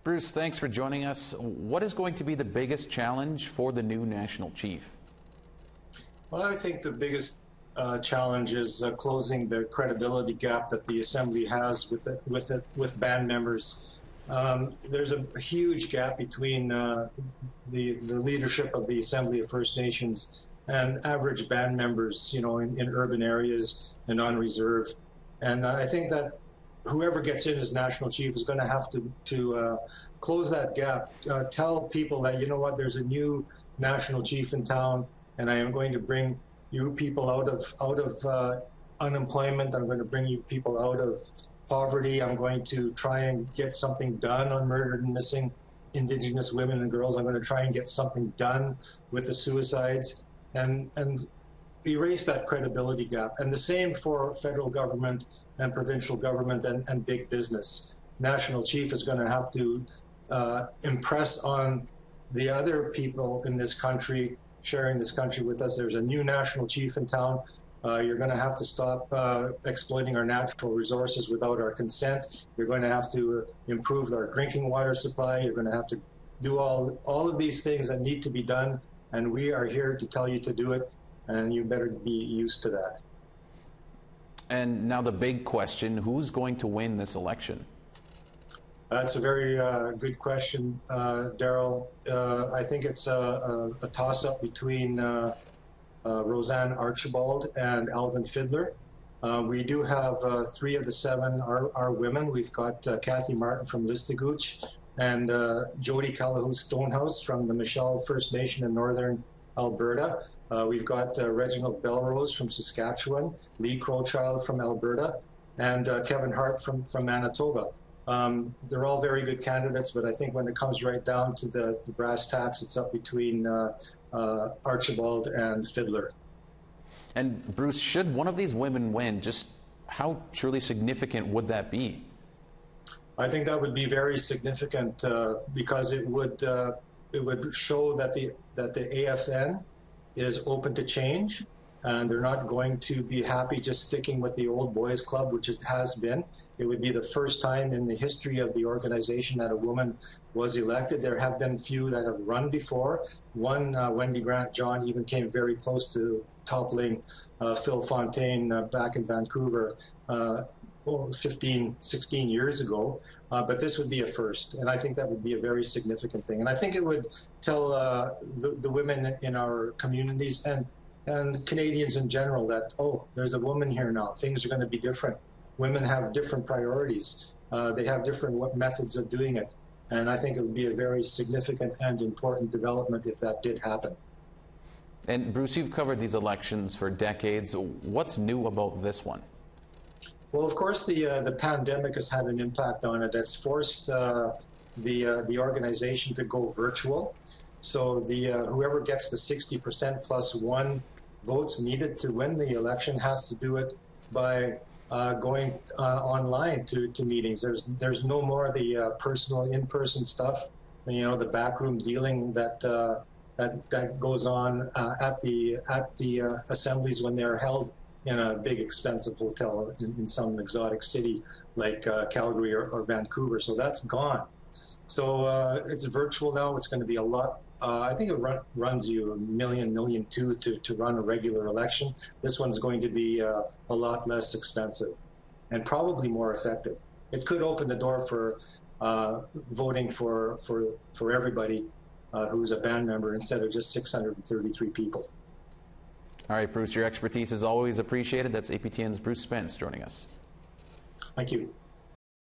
Bruce, thanks for joining us. What is going to be the biggest challenge for the new national chief? Well, I think the biggest challenge is closing the credibility gap that the Assembly has with band members. There's a huge gap between the leadership of the Assembly of First Nations and average band members, in urban areas and on reserve. And I think that whoever gets in as national chief is going to have to close that gap. Tell people that, there's a new national chief in town, and I am going to bring you people out of unemployment. I'm going to bring you people out of poverty. I'm going to try and get something done on murdered and missing Indigenous women and girls. I'm going to try and get something done with the suicides and erase that credibility gap. And the same for federal government and provincial government and big business. National chief is going to have to impress on the other people in this country, sharing this country with us. There's a new national chief in town. You're going to have to stop exploiting our natural resources without our consent. You're going to have to improve our drinking water supply. You're going to have to do all of these things that need to be done, and we are here to tell you to do it, and you better be used to that. And now the big question, who's going to win this election? That's a very good question, Daryl. I think it's a toss-up between Roseanne Archibald and Alvin Fiddler. We do have 3 of the 7 are women. We've got Kathy Martin from Listigooch and Jody Calahoo Stonehouse from the Michelle First Nation in Northern Alberta. We've got Reginald Belrose from Saskatchewan, Lee Crowchild from Alberta, and Kevin Hart from Manitoba. They're all very good candidates, but I think when it comes right down to the brass tacks, it's up between Archibald and Fiddler. And Bruce, should one of these women win, just how truly significant would that be? I think that would be very significant because it would show that the AFN is open to change, and they're not going to be happy just sticking with the old boys club, which it has been. It would be the first time in the history of the organization that a woman was elected. There have been few that have run before. One, Wendy Grant John, even came very close to toppling Phil Fontaine back in Vancouver 15, 16 years ago. But this would be a first, and I think that would be a very significant thing. And I think it would tell the women in our communities and Canadians in general that, oh, there's a woman here now. Things are going to be different. Women have different priorities. They have different methods of doing it. And I think it would be a very significant and important development if that did happen. And Bruce, you've covered these elections for decades. What's new about this one? Well, of course, the pandemic has had an impact on it. It's forced the organization to go virtual. So whoever gets the 60% plus 1 votes needed to win the election has to do it by going online to meetings. There's no more the personal in-person stuff, the backroom dealing that goes on at the assemblies when they're held in a big expensive hotel in some exotic city like Calgary or Vancouver. So that's gone. So it's virtual now. It's going to be a lot. I think it runs you $1 million, $1.2 million to run a regular election. This one's going to be a lot less expensive and probably more effective. It could open the door for voting for everybody who's a band member instead of just 633 people. All right, Bruce, your expertise is always appreciated. That's APTN's Bruce Spence joining us. Thank you.